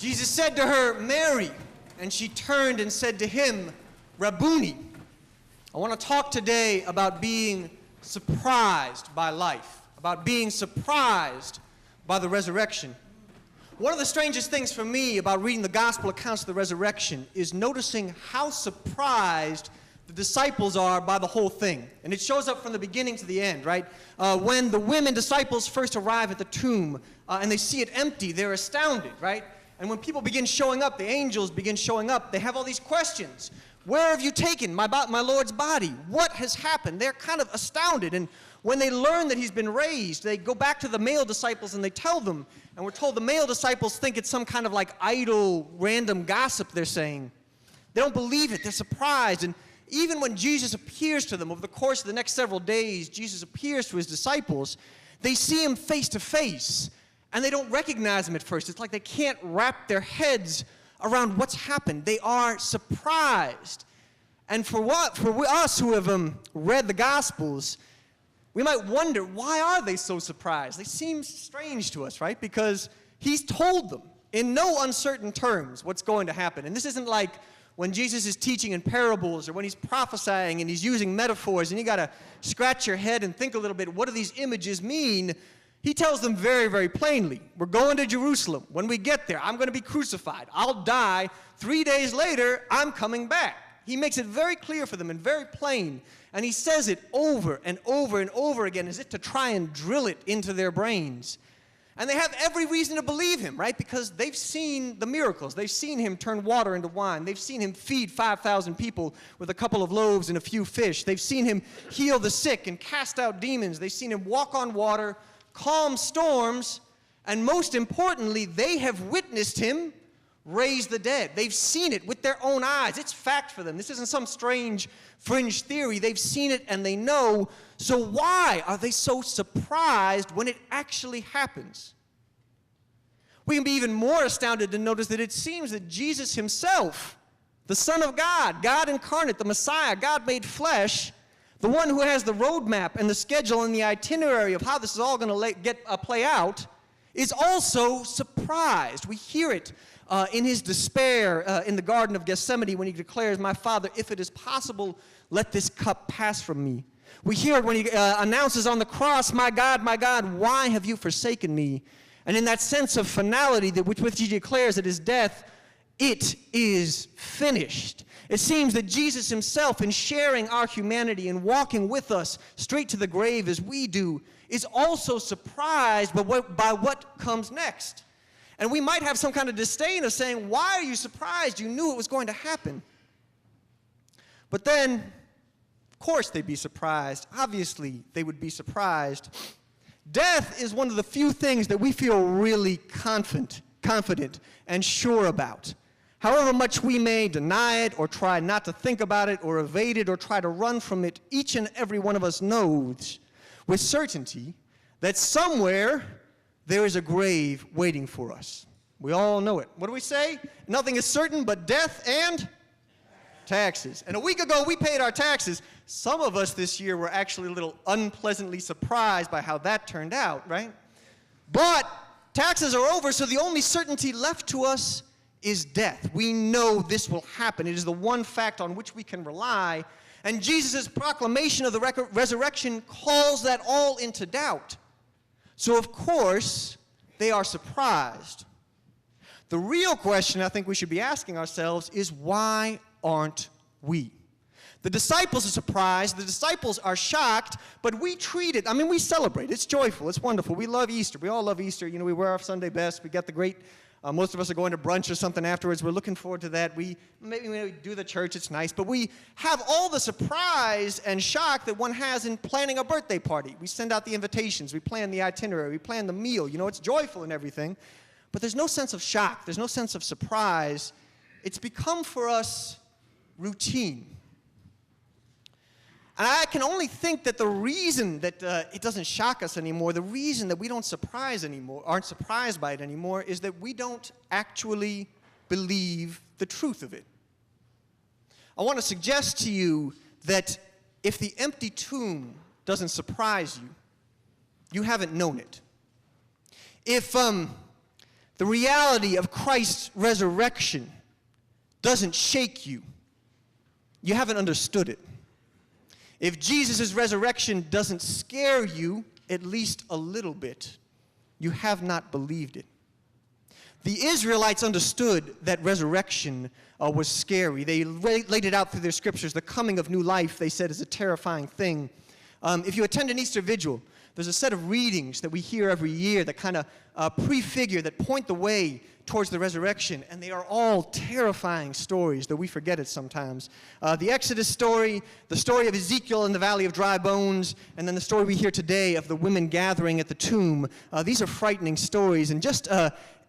Jesus said to her, Mary, and she turned and said to him, Rabboni. I want to talk today about being surprised by life, about being surprised by the resurrection. One of the strangest things for me about reading the gospel accounts of the resurrection is noticing how surprised the disciples are by the whole thing. And it shows up from the beginning to the end, right? When the women disciples first arrive at the tomb and they see it empty, they're astounded, right? And when people begin showing up, the angels begin showing up, they have all these questions. Where have you taken my Lord's body? What has happened? They're kind of astounded. And when they learn that he's been raised, they go back to the male disciples and they tell them. And we're told the male disciples think it's some kind of like idle, random gossip they're saying. They don't believe it. They're surprised. And even when Jesus appears to them over the course of the next several days, Jesus appears to his disciples, they see him face to face. And they don't recognize him at first. It's like they can't wrap their heads around what's happened. They are surprised. And for us who have read the Gospels, we might wonder, why are they so surprised? They seem strange to us, right? Because he's told them in no uncertain terms what's going to happen. And this isn't like when Jesus is teaching in parables or when he's prophesying and he's using metaphors and you got to scratch your head and think a little bit, what do these images mean? He tells them very, very plainly, we're going to Jerusalem. When we get there, I'm going to be crucified. I'll die. 3 days later, I'm coming back. He makes it very clear for them and very plain. And he says it over and over and over again as if to try and drill it into their brains. And they have every reason to believe him, right? Because they've seen the miracles. They've seen him turn water into wine. They've seen him feed 5,000 people with a couple of loaves and a few fish. They've seen him heal the sick and cast out demons. They've seen him walk on water, calm storms, and most importantly, they have witnessed him raise the dead. They've seen it with their own eyes. It's fact for them. This isn't some strange fringe theory. They've seen it and they know. So why are they so surprised when it actually happens? We can be even more astounded to notice that it seems that Jesus himself, the Son of God, God incarnate, the Messiah, God made flesh, the one who has the roadmap and the schedule and the itinerary of how this is all going to play out, is also surprised. We hear it in his despair in the Garden of Gethsemane when he declares, my Father, if it is possible, let this cup pass from me. We hear it when he announces on the cross, my God, why have you forsaken me? And in that sense of finality with which he declares at his death, it is finished. It seems that Jesus himself, in sharing our humanity and walking with us straight to the grave as we do, is also surprised by what comes next. And we might have some kind of disdain of saying, why are you surprised? You knew it was going to happen. But then, of course they'd be surprised. Obviously, they would be surprised. Death is one of the few things that we feel really confident and sure about. However much we may deny it or try not to think about it or evade it or try to run from it, each and every one of us knows with certainty that somewhere there is a grave waiting for us. We all know it. What do we say? Nothing is certain but death and taxes. And a week ago we paid our taxes. Some of us this year were actually a little unpleasantly surprised by how that turned out, right? But taxes are over, so the only certainty left to us is death. We know this will happen. It is the one fact on which we can rely. And Jesus' proclamation of the resurrection calls that all into doubt. So, of course, they are surprised. The real question I think we should be asking ourselves is, why aren't we? The disciples are surprised, the disciples are shocked, but we treat it, we celebrate. It's joyful, it's wonderful. We love Easter. We all love Easter. You know, we wear our Sunday best. We got the great, most of us are going to brunch or something afterwards. We're looking forward to that. Maybe we do the church, it's nice, but we have all the surprise and shock that one has in planning a birthday party. We send out the invitations, we plan the itinerary, we plan the meal. You know, it's joyful and everything, but there's no sense of shock, there's no sense of surprise. It's become for us routine. And I can only think that the reason that it doesn't shock us anymore, the reason that we aren't surprised by it anymore, is that we don't actually believe the truth of it. I want to suggest to you that if the empty tomb doesn't surprise you, you haven't known it. If the reality of Christ's resurrection doesn't shake you, you haven't understood it. If Jesus' resurrection doesn't scare you, at least a little bit, you have not believed it. The Israelites understood that resurrection was scary. They laid it out through their scriptures. The coming of new life, they said, is a terrifying thing. If you attend an Easter vigil, there's a set of readings that we hear every year that kind of prefigure, that point the way towards the resurrection, and they are all terrifying stories, though we forget it sometimes. The Exodus story, the story of Ezekiel in the Valley of Dry Bones, and then the story we hear today of the women gathering at the tomb. These are frightening stories, and just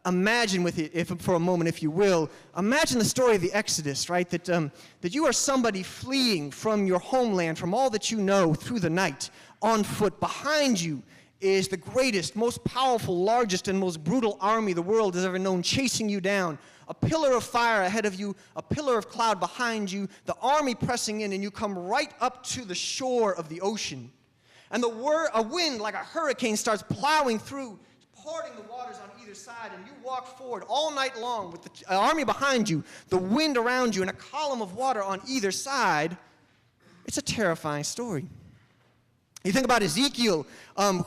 imagine with it, if for a moment, if you will, imagine the story of the Exodus, right? That you are somebody fleeing from your homeland, from all that you know, through the night, on foot. Behind you is the greatest, most powerful, largest, and most brutal army the world has ever known, chasing you down. A pillar of fire ahead of you, a pillar of cloud behind you, the army pressing in, and you come right up to the shore of the ocean. And a wind like a hurricane starts plowing through, parting the waters on either side, and you walk forward all night long with the army behind you, the wind around you, and a column of water on either side. It's a terrifying story. You think about Ezekiel,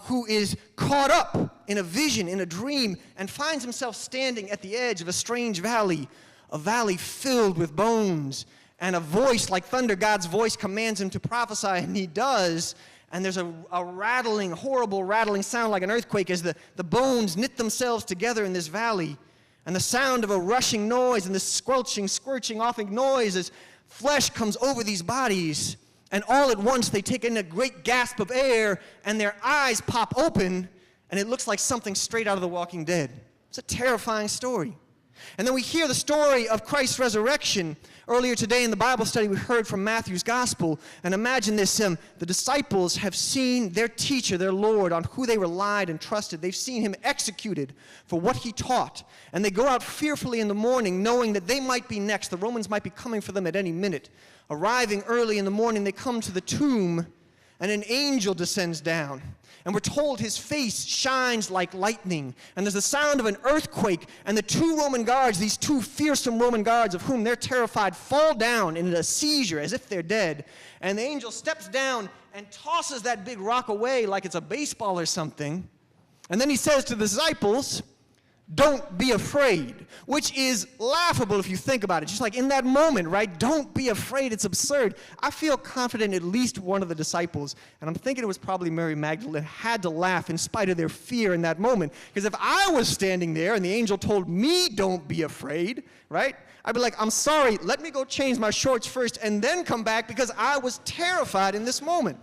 who is caught up in a vision, in a dream, and finds himself standing at the edge of a strange valley, a valley filled with bones, and a voice like thunder, God's voice, commands him to prophesy, and he does. And there's a rattling, horrible rattling sound like an earthquake as the bones knit themselves together in this valley. And the sound of a rushing noise and this squelching, squirching, offing noise as flesh comes over these bodies. And all at once they take in a great gasp of air and their eyes pop open and it looks like something straight out of The Walking Dead. It's a terrifying story. And then we hear the story of Christ's resurrection. Earlier today in the Bible study, we heard from Matthew's gospel. And imagine this, the disciples have seen their teacher, their Lord, on who they relied and trusted. They've seen him executed for what he taught. And they go out fearfully in the morning, knowing that they might be next. The Romans might be coming for them at any minute. Arriving early in the morning, they come to the tomb, and an angel descends down. And we're told his face shines like lightning. And there's the sound of an earthquake. And the two Roman guards, these two fearsome Roman guards of whom they're terrified, fall down in a seizure as if they're dead. And the angel steps down and tosses that big rock away like it's a baseball or something. And then he says to the disciples, "Don't be afraid," which is laughable if you think about it. Just like in that moment, right? Don't be afraid. It's absurd. I feel confident at least one of the disciples, and I'm thinking it was probably Mary Magdalene, had to laugh in spite of their fear in that moment. Because if I was standing there and the angel told me, "Don't be afraid," right? I'd be like, "I'm sorry, let me go change my shorts first and then come back because I was terrified in this moment."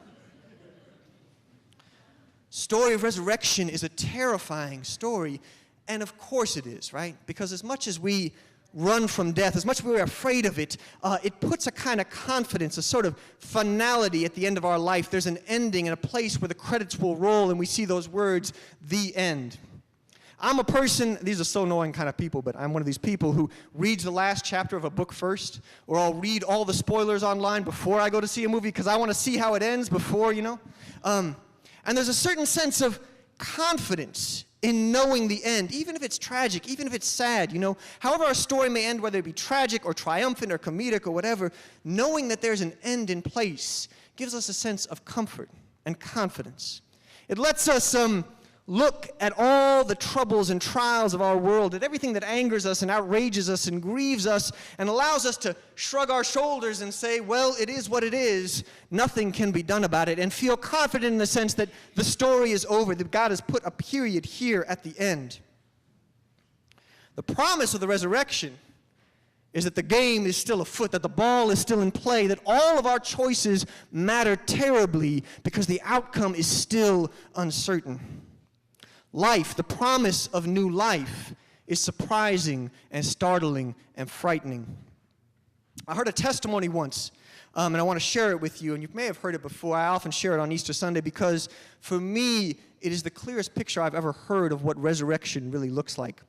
Story of resurrection is a terrifying story. And of course it is, right? Because as much as we run from death, as much as we're afraid of it, it puts a kind of confidence, a sort of finality at the end of our life. There's an ending and a place where the credits will roll and we see those words, "the end." I'm a person, these are so annoying kind of people, but I'm one of these people who reads the last chapter of a book first, or I'll read all the spoilers online before I go to see a movie because I want to see how it ends before, And there's a certain sense of confidence in knowing the end, even if it's tragic, even if it's sad, However our story may end, whether it be tragic or triumphant or comedic or whatever, knowing that there's an end in place gives us a sense of comfort and confidence. It lets us look at all the troubles and trials of our world, at everything that angers us and outrages us and grieves us, and allows us to shrug our shoulders and say, well, it is what it is. Nothing can be done about it, and feel confident in the sense that the story is over, that God has put a period here at the end. The promise of the resurrection is that the game is still afoot, that the ball is still in play, that all of our choices matter terribly because the outcome is still uncertain. Life, the promise of new life, is surprising and startling and frightening. I heard a testimony once, and I want to share it with you, and you may have heard it before. I often share it on Easter Sunday because, for me, it is the clearest picture I've ever heard of what resurrection really looks like.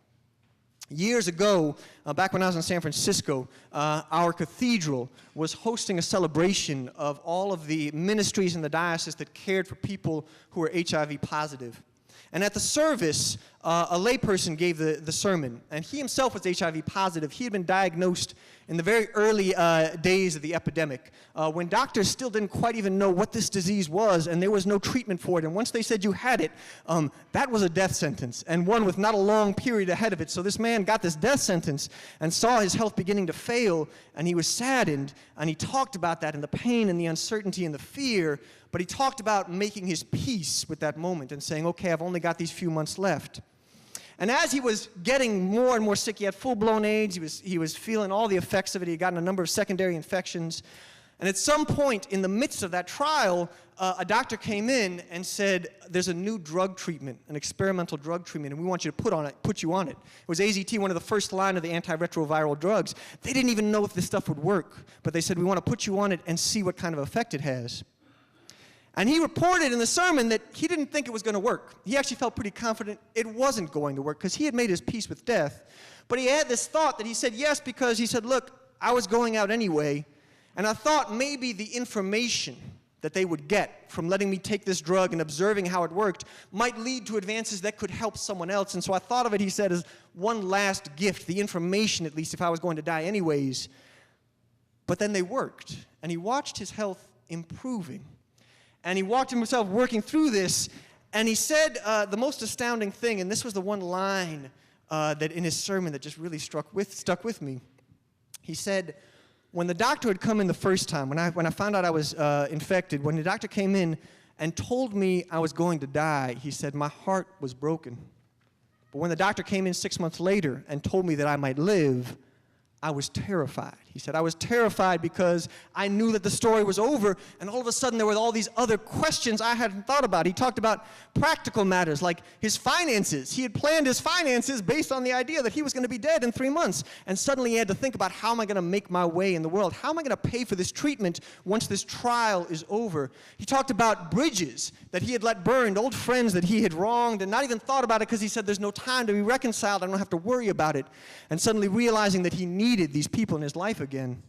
Years ago, back when I was in San Francisco, our cathedral was hosting a celebration of all of the ministries in the diocese that cared for people who were HIV positive. And at the service, a layperson gave the sermon, and he himself was HIV positive. He had been diagnosed in the very early days of the epidemic, when doctors still didn't quite even know what this disease was, and there was no treatment for it. And once they said you had it, that was a death sentence, and one with not a long period ahead of it. So this man got this death sentence and saw his health beginning to fail, and he was saddened, and he talked about that and the pain and the uncertainty and the fear, but he talked about making his peace with that moment and saying, okay, I've only got these few months left. And as he was getting more and more sick, he had full-blown AIDS, he was feeling all the effects of it, he had gotten a number of secondary infections. And at some point in the midst of that trial, a doctor came in and said, there's a new drug treatment, an experimental drug treatment, and we want you to put you on it. It was AZT, one of the first line of the antiretroviral drugs. They didn't even know if this stuff would work, but they said, we want to put you on it and see what kind of effect it has. And he reported in the sermon that he didn't think it was going to work. He actually felt pretty confident it wasn't going to work because he had made his peace with death. But he had this thought that he said yes because he said, look, I was going out anyway, and I thought maybe the information that they would get from letting me take this drug and observing how it worked might lead to advances that could help someone else. And so I thought of it, he said, as one last gift, the information at least, if I was going to die anyways. But then they worked, and he watched his health improving. And he walked himself working through this, and he said the most astounding thing, and this was the one line that in his sermon that just really stuck with me. He said, when the doctor had come in the first time, when I found out I was infected, when the doctor came in and told me I was going to die, he said, my heart was broken. But when the doctor came in 6 months later and told me that I might live, I was terrified. He said, I was terrified because I knew that the story was over, and all of a sudden there were all these other questions I hadn't thought about. He talked about practical matters like his finances. He had planned his finances based on the idea that he was going to be dead in 3 months, and suddenly he had to think about, how am I going to make my way in the world? How am I going to pay for this treatment once this trial is over? He talked about bridges that he had let burned, old friends that he had wronged, and not even thought about it because he said, there's no time to be reconciled. I don't have to worry about it. And suddenly realizing that he needed these people in his life again.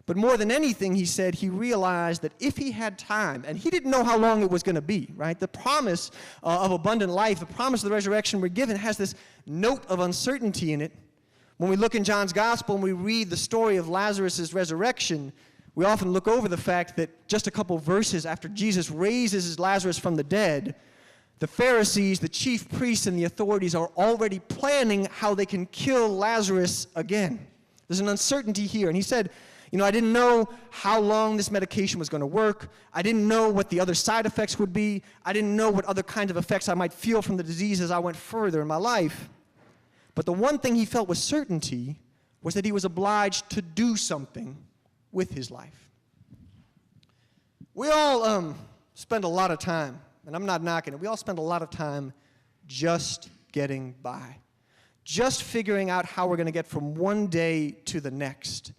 But more than anything, he said, he realized that if he had time, and he didn't know how long it was going to be, right? The promise of abundant life, the promise of the resurrection we're given has this note of uncertainty in it. When we look in John's gospel and we read the story of Lazarus' resurrection, we often look over the fact that just a couple verses after Jesus raises Lazarus from the dead, the Pharisees, the chief priests, and the authorities are already planning how they can kill Lazarus again. There's an uncertainty here. And he said, I didn't know how long this medication was going to work. I didn't know what the other side effects would be. I didn't know what other kinds of effects I might feel from the disease as I went further in my life. But the one thing he felt with certainty was that he was obliged to do something with his life. We all spend a lot of time, and I'm not knocking it, we all spend a lot of time just getting by. Just figuring out how we're going to get from one day to the next.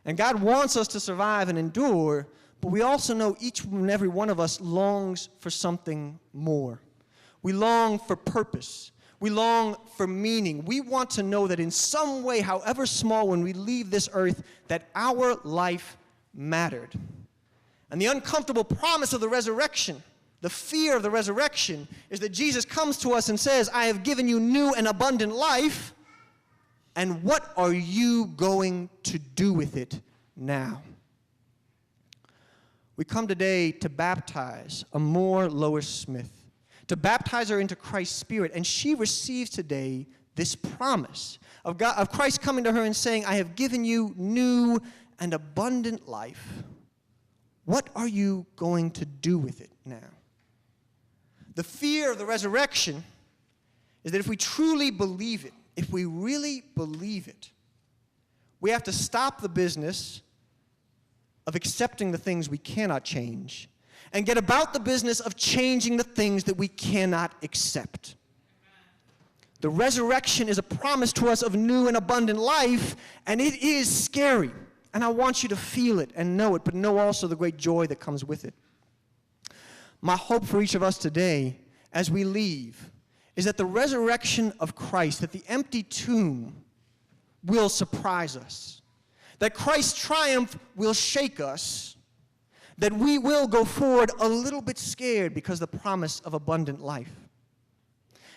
And God wants us to survive and endure, but we also know each and every one of us longs for something more. We long for purpose. We long for meaning. We want to know that in some way, however small, when we leave this earth, that our life mattered. And the uncomfortable promise of the resurrection, the fear of the resurrection, is that Jesus comes to us and says, I have given you new and abundant life, and what are you going to do with it now? We come today to baptize Amor Lois Smith, to baptize her into Christ's Spirit, and she receives today this promise of Christ coming to her and saying, I have given you new and abundant life. What are you going to do with it now? The fear of the resurrection is that if we truly believe it, if we really believe it, we have to stop the business of accepting the things we cannot change and get about the business of changing the things that we cannot accept. The resurrection is a promise to us of new and abundant life, and it is scary. And I want you to feel it and know it, but know also the great joy that comes with it. My hope for each of us today as we leave is that the resurrection of Christ, that the empty tomb will surprise us, that Christ's triumph will shake us, that we will go forward a little bit scared because of the promise of abundant life.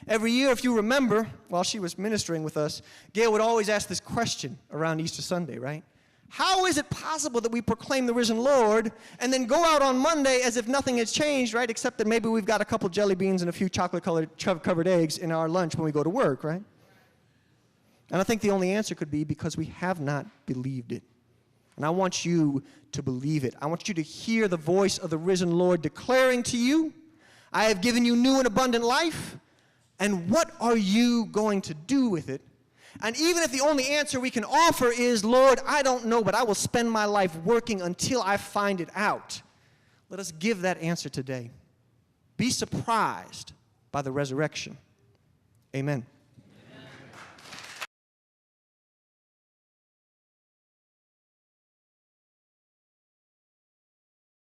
Every year, if you remember, while she was ministering with us, Gail would always ask this question around Easter Sunday, right? How is it possible that we proclaim the risen Lord and then go out on Monday as if nothing has changed, right? Except that maybe we've got a couple jelly beans and a few chocolate-covered eggs in our lunch when we go to work, right? And I think the only answer could be because we have not believed it. And I want you to believe it. I want you to hear the voice of the risen Lord declaring to you, I have given you new and abundant life, and what are you going to do with it? And even if the only answer we can offer is, Lord, I don't know, but I will spend my life working until I find it out, let us give that answer today. Be surprised by the resurrection. Amen.